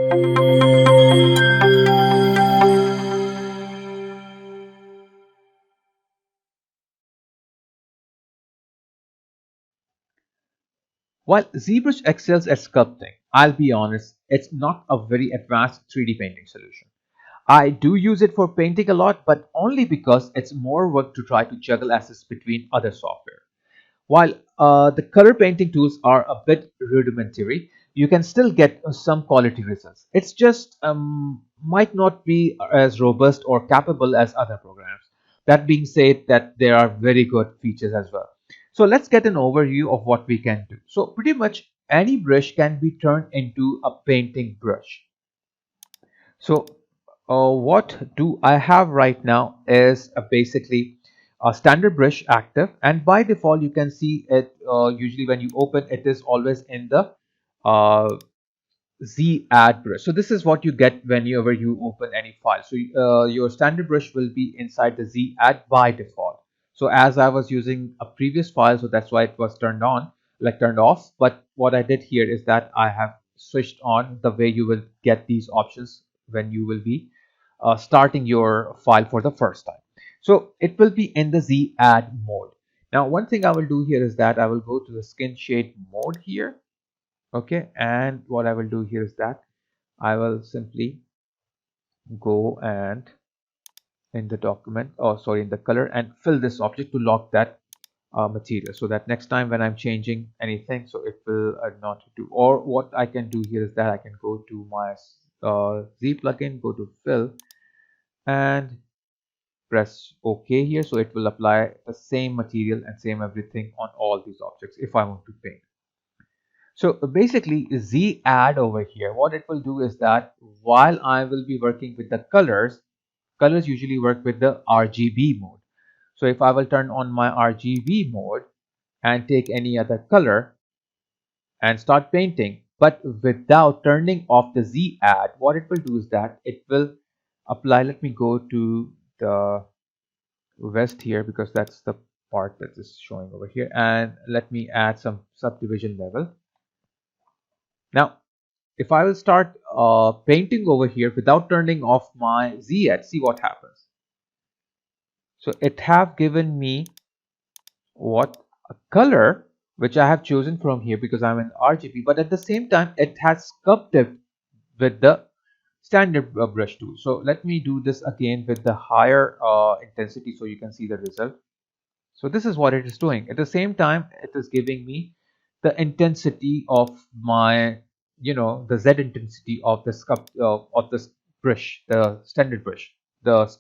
While ZBrush excels at sculpting, I'll be honest, it's not a very advanced 3D painting solution. I do use it for painting a lot, but only because it's more work to try to juggle assets between other software. While the color painting tools are a bit rudimentary, you can still get some quality results. It's just might not be as robust or capable as other programs. That being said, that there are very good features as well. So let's get an overview of what we can do. So pretty much any brush can be turned into a painting brush. So what do I have right now is basically a standard brush active, and by default you can see it usually when you open it is always in the uh, Z add brush. So this is what you get whenever you open any file. So your standard brush will be inside the Z add by default. So as I was using a previous file, so that's why it was turned on, like turned off. But what I did here is that I have switched on the way you will get these options when you will be starting your file for the first time. So it will be in the Z add mode. Now one thing I will do here is that I will go to the skin shade mode here. Okay, and what I will do here is that I will simply go and in the document, oh sorry, in the color, and fill this object to lock that material, so that next time when I'm changing anything, so it will not do. Or what I can do here is that I can go to my Z plugin, go to fill, and press OK here, so it will apply the same material and same everything on all these objects if I want to paint. So basically Z add over here, what it will do is that while I will be working with the colors usually work with the RGB mode. So if I will turn on my RGB mode and take any other color and start painting, but without turning off the Z add, what it will do is that it will apply, let me go to the west here because that's the part that is showing over here, and let me add some subdivision level. Now if I will start painting over here without turning off my Z add, see what happens. So it have given me what a color which I have chosen from here because I'm in RGB, but at the same time it has sculpted with the standard brush tool. So let me do this again with the higher intensity so you can see the result. So this is what it is doing. At the same time it is giving me the intensity of my, the Z intensity of the of this brush, the standard brush, the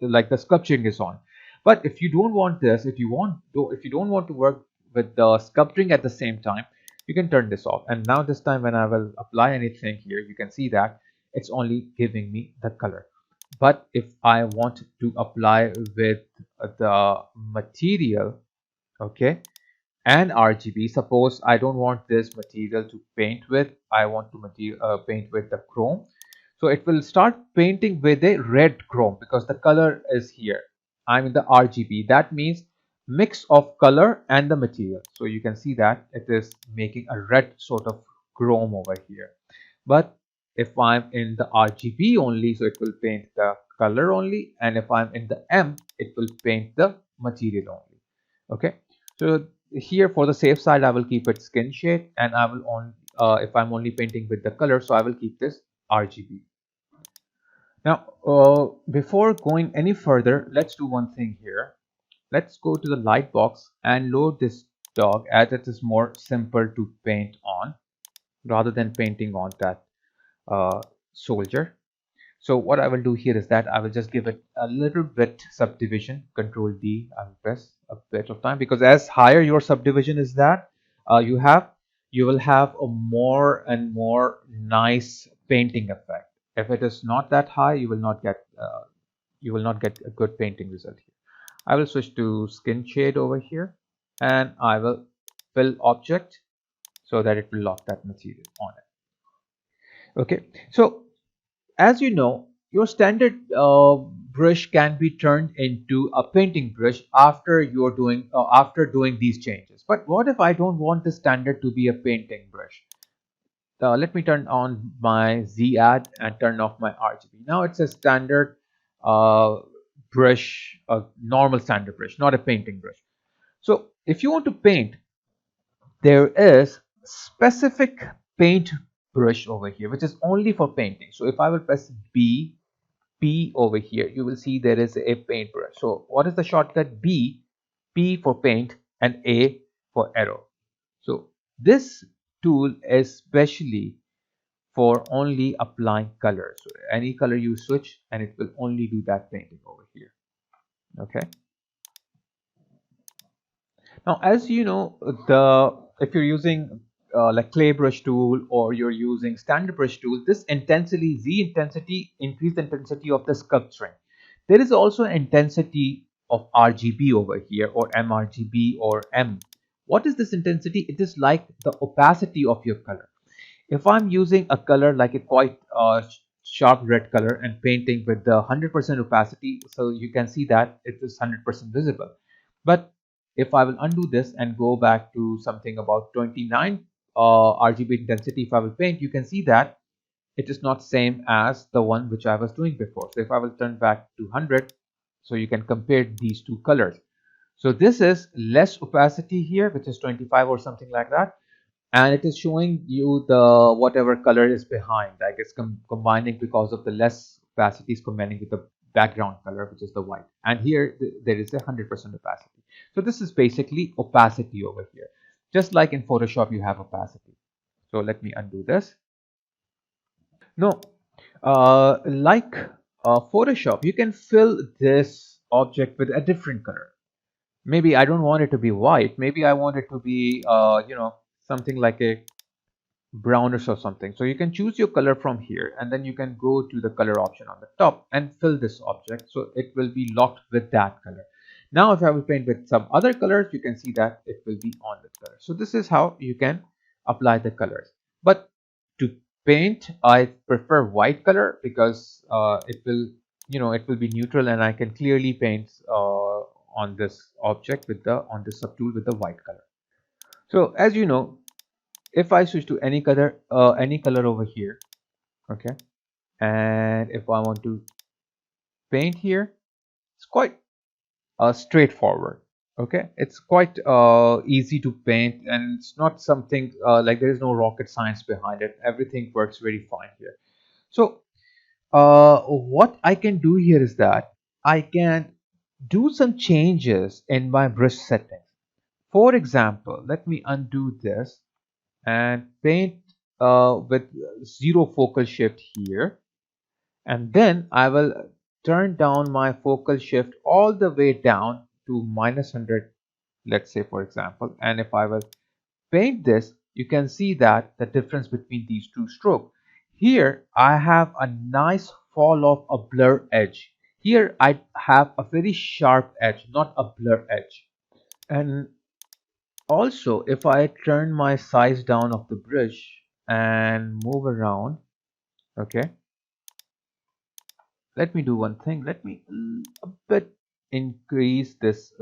like the sculpturing is on. But if you don't want this, if you don't want to work with the sculpturing at the same time, you can turn this off. And now this time when I will apply anything here, you can see that it's only giving me the color. But if I want to apply with the material, okay, and RGB, suppose I don't want this material to paint with, I want to paint with the chrome, so it will start painting with a red chrome because the color is here. I'm in the RGB, that means mix of color and the material. So you can see that it is making a red sort of chrome over here. But if I'm in the RGB only, so it will paint the color only, and if I'm in the M, it will paint the material only. Okay, so here for the safe side I will keep it skin shade, and I will on if I'm only painting with the color, so I will keep this RGB. Now before going any further, let's do one thing here. Let's go to the light box and load this dog, as it is more simple to paint on rather than painting on that soldier. So what I will do here is that I will just give it a little bit subdivision, Control D, I will press a bit of time, because as higher your subdivision is that you will have a more and more nice painting effect. If it is not that high, you will not get a good painting result here. I will switch to skin shade over here, and I will fill object so that it will lock that material on it. Okay, so as you know, your standard brush can be turned into a painting brush after doing these changes. But what if I don't want the standard to be a painting brush? let me turn on my Z add and turn off my RGB. Now it's a standard uh, brush, a normal standard brush, not a painting brush. So if you want to paint, there is specific paint brush over here, which is only for painting. So if I will press P over here, you will see there is a paint brush. So what is the shortcut? P for paint, and A for arrow. So this tool is specially for only applying color. So any color you switch and it will only do that painting over here. Okay. Now, as you know, the if you're using like clay brush tool or you're using standard brush tool, this intensity, Z intensity, increased intensity of the sculpturing. There is also intensity of RGB over here, or mRGB or M. What is this intensity? It is like the opacity of your color. If I'm using a color like a quite sharp red color and painting with the 100% opacity, so you can see that it is 100% visible. But if I will undo this and go back to something about 29 RGB intensity, if I will paint, you can see that it is not same as the one which I was doing before. So if I will turn back to 100, so you can compare these two colors. So this is less opacity here, which is 25 or something like that, and it is showing you the whatever color is behind, like it's combining because of the less opacity is combining with the background color, which is the white, and here there is 100% opacity. So this is basically opacity over here, just like in Photoshop you have opacity. So let me undo this. No, like Photoshop, you can fill this object with a different color. Maybe I don't want it to be white, maybe I want it to be something like a brownish or something. So you can choose your color from here, and then you can go to the color option on the top and fill this object, so it will be locked with that color. Now if I will paint with some other colors, you can see that it will be on the color. So this is how you can apply the colors. But to paint, I prefer white color because it will it will be neutral, and I can clearly paint on this object with the on this subtool with the white color. So as you know, if I switch to any color over here, okay, and if I want to paint here, it's quite straightforward. Okay, it's quite easy to paint, and it's not something like there is no rocket science behind it. Everything works very fine here. So what I can do here is that I can do some changes in my brush settings. For example, let me undo this and paint with zero focal shift here, and then I will turn down my focal shift all the way down to -100, let's say, for example. And if I will paint this, you can see that the difference between these two strokes. Here I have a nice fall off, a blur edge. Here I have a very sharp edge, not a blur edge. And also, if I turn my size down of the brush and move around, okay, let me do one thing. Let me a bit increase this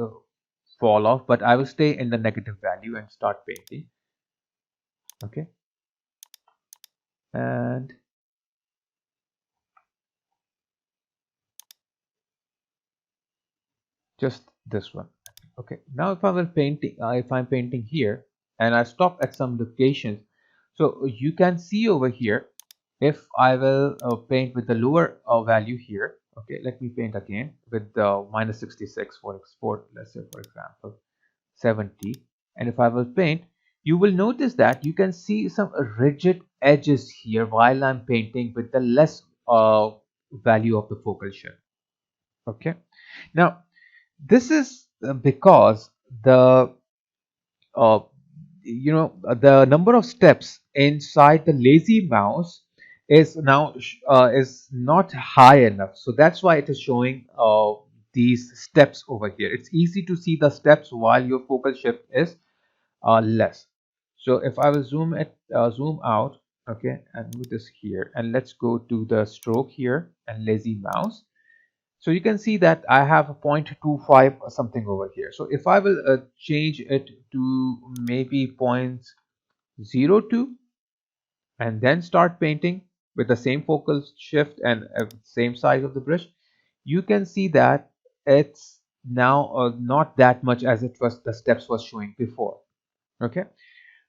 fall off, but I will stay in the negative value and start painting. Okay, and just this one. Okay, now if I will painting, if I'm painting here and I stop at some locations, so you can see over here, if I will paint with the lower value here. Okay, let me paint again with the -66 for export, let's say for example 70, and if I will paint, you will notice that you can see some rigid edges here while I'm painting with the less value of the focal shift. Okay, now this is because the uh, the number of steps inside the lazy mouse is now is not high enough, so that's why it is showing these steps over here. It's easy to see the steps while your focal shift is less. So if I will zoom out, okay, and move this here, and let's go to the stroke here and lazy mouse. So you can see that I have a 0.25 or something over here. So if I will change it to maybe 0.02, and then start painting with the same focal shift and same size of the brush, you can see that it's now not that much as it was the steps was showing before. Okay,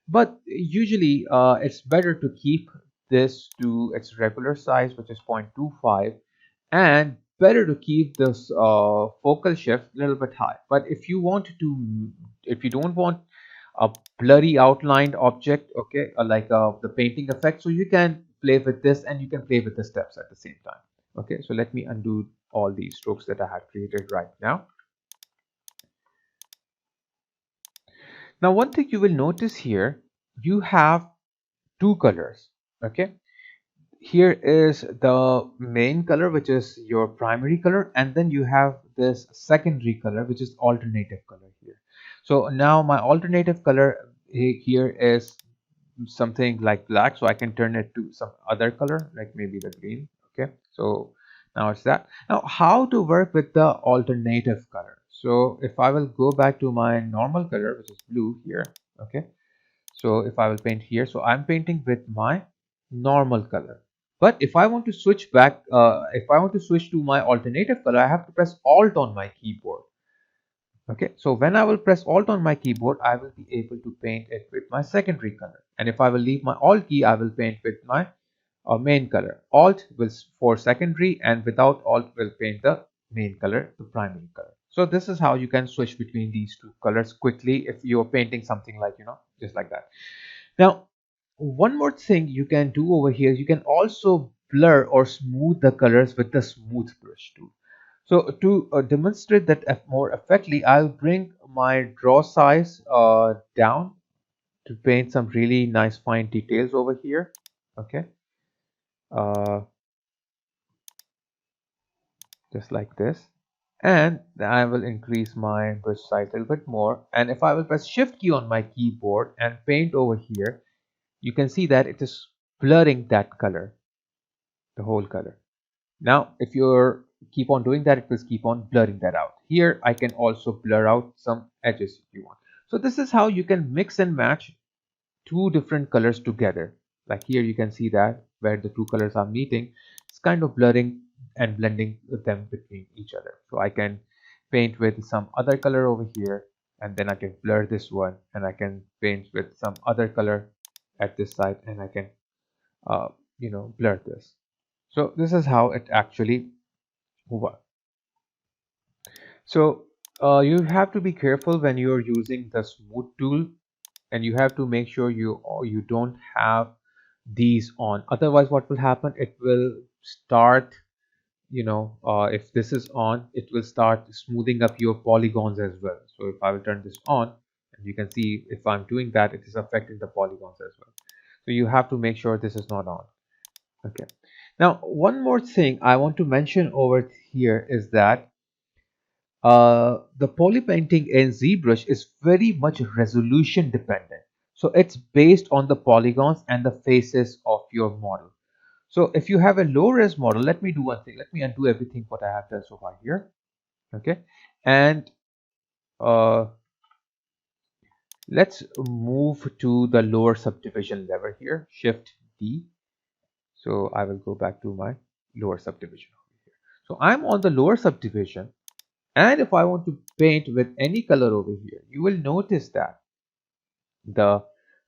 but usually it's better to keep this to its regular size, which is 0.25, and better to keep this focal shift a little bit high. But if you don't want a blurry outlined object, okay, like the painting effect, so you can play with this and you can play with the steps at the same time. Okay, so let me undo all these strokes that I had created right now. Now, one thing you will notice here, you have two colors. Okay, here is the main color, which is your primary color, and then you have this secondary color, which is alternative color here. So now my alternative color here is something like black, so I can turn it to some other color, like maybe the green. Okay, so now it's that. Now, how to work with the alternative color? So if I will go back to my normal color, which is blue here. Okay, so if I will paint here, so I'm painting with my normal color. But if I want to switch back, if I want to switch to my alternative color, I have to press Alt on my keyboard. Okay, so when I will press Alt on my keyboard, I will be able to paint it with my secondary color. And if I will leave my Alt key, I will paint with my main color. Alt will for secondary, and without Alt will paint the main color, the primary color. So this is how you can switch between these two colors quickly if you're painting something like, just like that. Now, one more thing you can do over here, you can also blur or smooth the colors with the smooth brush tool. So to demonstrate that more effectively, I'll bring my draw size down to paint some really nice fine details over here. Okay, uh, just like this. And I will increase my brush size a little bit more. And if I will press Shift key on my keyboard and paint over here, you can see that it is blurring that color, the whole color. Now, if you're keep on doing that, it will keep on blurring that out. Here, I can also blur out some edges if you want. So this is how you can mix and match two different colors together. Like here, you can see that where the two colors are meeting, it's kind of blurring and blending them between each other. So I can paint with some other color over here, and then I can blur this one, and I can paint with some other color at this side, and I can uh, blur this. So this is how it actually works. So you have to be careful when you're using the smooth tool, and you have to make sure you don't have these on. Otherwise, what will happen? It will start, if this is on, it will start smoothing up your polygons as well. So if I will turn this on, and you can see if I'm doing that, it is affecting the polygons as well. So you have to make sure this is not on. Okay. Now, one more thing I want to mention over here is that the poly painting in ZBrush is very much resolution dependent. So it's based on the polygons and the faces of your model. So if you have a low res model, let me do one thing. Let me undo everything what I have done so far here. Okay. And uh, let's move to the lower subdivision level here. Shift D. So I will go back to my lower subdivision over here. So I'm on the lower subdivision. And if I want to paint with any color over here, you will notice that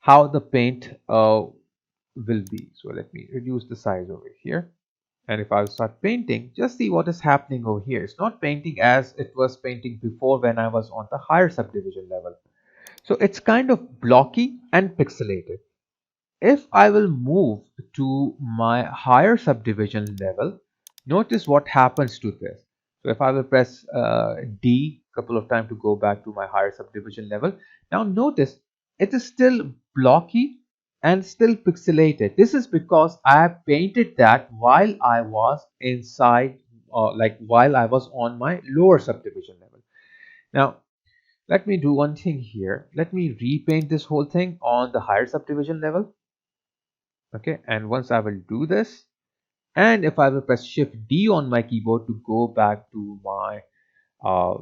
how the paint will be. So let me reduce the size over here. And if I start painting, just see what is happening over here. It's not painting as it was painting before when I was on the higher subdivision level. So it's kind of blocky and pixelated. If I will move to my higher subdivision level, notice what happens to this. So if I will press D a couple of times to go back to my higher subdivision level, now notice it is still blocky and still pixelated. This is because I have painted that while I was inside, like while I was on my lower subdivision level. Now, let me do one thing here. Let me repaint this whole thing on the higher subdivision level. Okay, and once I will do this, and if I will press Shift D on my keyboard to go back to my uh,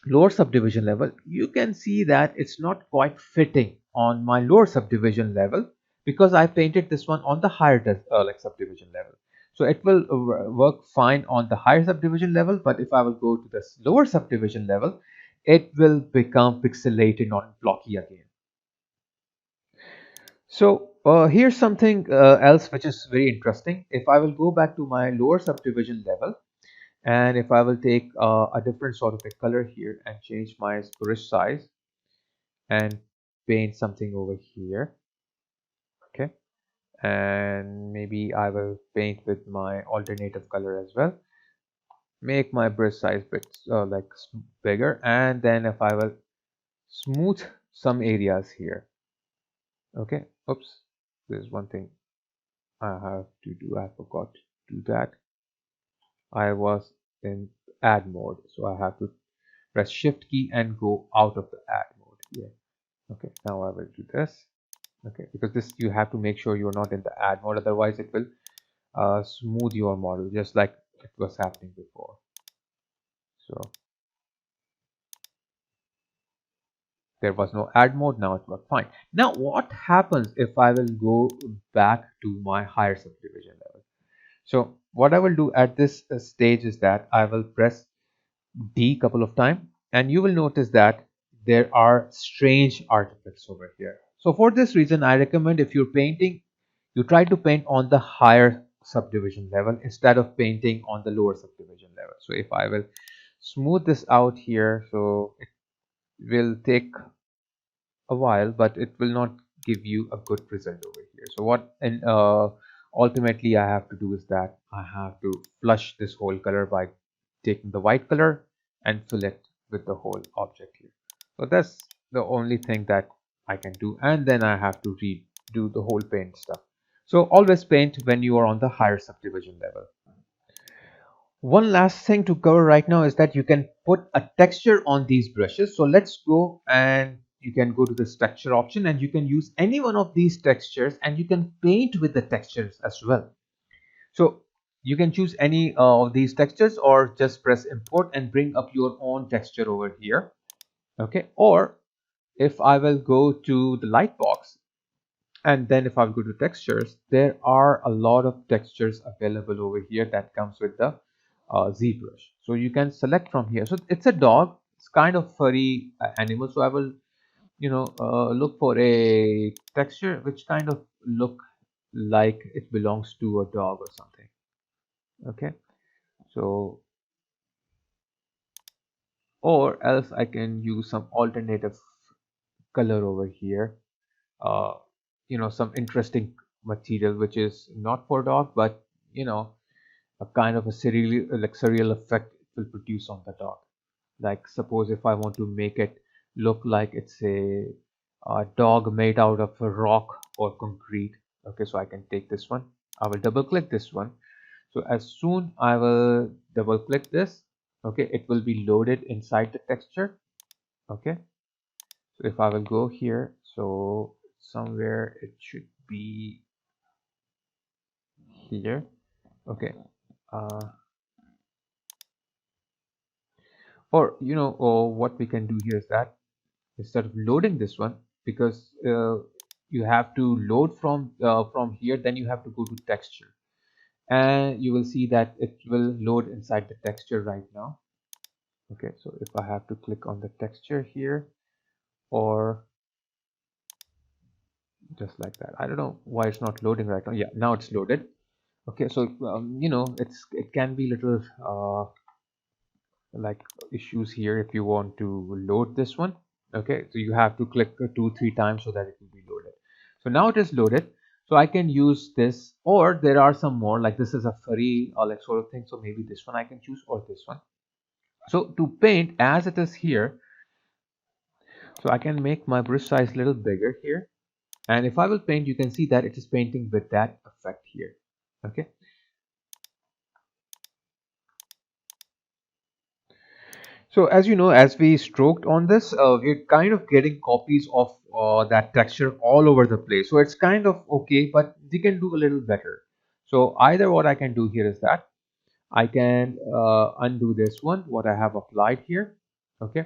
lower subdivision level, you can see that it's not quite fitting on my lower subdivision level because I painted this one on the higher like subdivision level. So it will work fine on the higher subdivision level, but if I will go to the lower subdivision level, it will become pixelated, not blocky again. So here's something else which is very interesting. If I will go back to my lower subdivision level, and if I will take a different sort of a color here and change my brush size and paint something over here, okay, and maybe I will paint with my alternative color as well, make my brush size bit like bigger, and then if I will smooth some areas here, okay, oops, there's one thing I have to do, I forgot to do that. I was in add mode, so I have to press shift key and go out of the add mode here. Okay, now I will do this. Okay, because this you have to make sure you're not in the add mode, otherwise it will smooth your model just like it was happening before. So there was no add mode, now it worked fine. Now what happens if I will go back to my higher subdivision level? So what I will do at this stage is that I will press D couple of times, and you will notice that there are strange artifacts over here. So for this reason, I recommend if you're painting, you try to paint on the higher subdivision level instead of painting on the lower subdivision level. So if I will smooth this out here, so it will take a while, but it will not give you a good result over here. So what and ultimately I have to do is that I have to flush this whole color by taking the white color and fill it with the whole object here. So that's the only thing that I can do, and then I have to redo the whole paint stuff. So always paint when you are on the higher subdivision level. One last thing to cover right now is that you can put a texture on these brushes. So let's go, and you can go to this texture option and you can use any one of these textures and you can paint with the textures as well. So you can choose any of these textures or just press import and bring up your own texture over here. Okay, or if I will go to the light box, and then if I go to textures, there are a lot of textures available over here that comes with the ZBrush. So you can select from here. So it's a dog. It's kind of furry animal. So I will, look for a texture which kind of look like it belongs to a dog or something. Okay. So, or else I can use some alternative color over here. Uh, some interesting material which is not for dog, but a kind of a surreal effect it will produce on the dog. Like suppose if I want to make it look like it's a dog made out of a rock or concrete. Okay, so I can take this one. I will double click this one. So as soon I will double click this, okay, it will be loaded inside the texture. Okay, so if I will go here, so somewhere it should be here. Okay, uh, or what we can do here is that instead of loading this one, because you have to load from here, then you have to go to texture, and you will see that it will load inside the texture right now. Okay, so if I have to click on the texture here, or just like that, I don't know why it's not loading right now. Yeah, now it's loaded. Okay, so it can be little like issues here if you want to load this one. Okay, so you have to click 2-3 times so that it will be loaded. So now it is loaded, so I can use this, or there are some more, like this is a furry or like sort of thing, so maybe this one I can choose, or this one. So to paint as it is here, so I can make my brush size a little bigger here, and if I will paint, you can see that it is painting with that effect here. Okay, so as you know, as we stroked on this, we're kind of getting copies of that texture all over the place. So it's kind of okay, but we can do a little better. So either what I can do here is that I can undo this one, what I have applied here. Okay.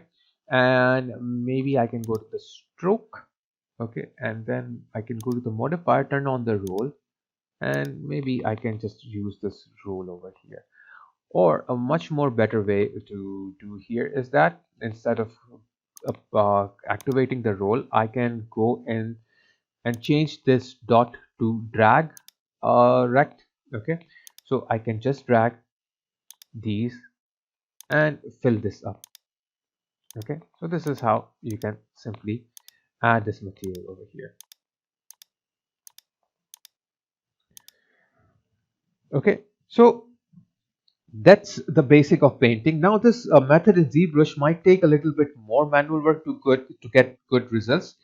And maybe I can go to the stroke. Okay, and then I can go to the modifier, turn on the roll, and maybe I can just use this roll over here. Or a much more better way to do here is that instead of activating the roll, I can go in and change this dot to drag rect. Okay, so I can just drag these and fill this up. Okay, so this is how you can simply add this material over here. Okay, so that's the basic of painting. Now this method in ZBrush might take a little bit more manual work to get good results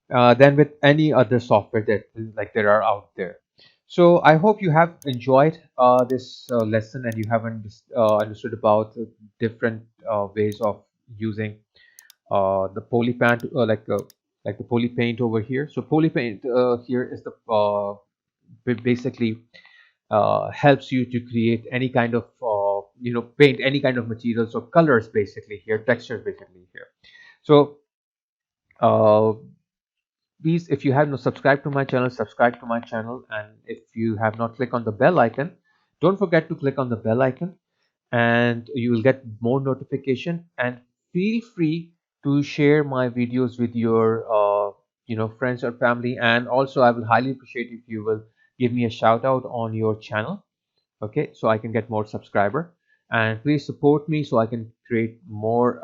than with any other software that like there are out there. So I hope you have enjoyed this lesson, and you have understood about different ways of using the polypaint like the polypaint over here. So polypaint here is the basically helps you to create any kind of paint any kind of materials or colors basically here, textures basically here. So uh, please, if you have not subscribed to my channel, subscribe to my channel, and if you have not clicked on the bell icon, don't forget to click on the bell icon, and you will get more notification. And feel free to share my videos with your friends or family. And also I will highly appreciate if you will give me a shout out on your channel, okay, so I can get more subscriber. And please support me so I can create more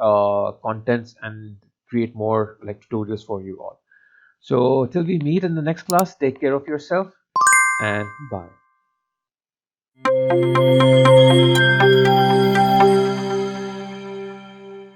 contents and create more like tutorials for you all. So till we meet in the next class, take care of yourself and bye.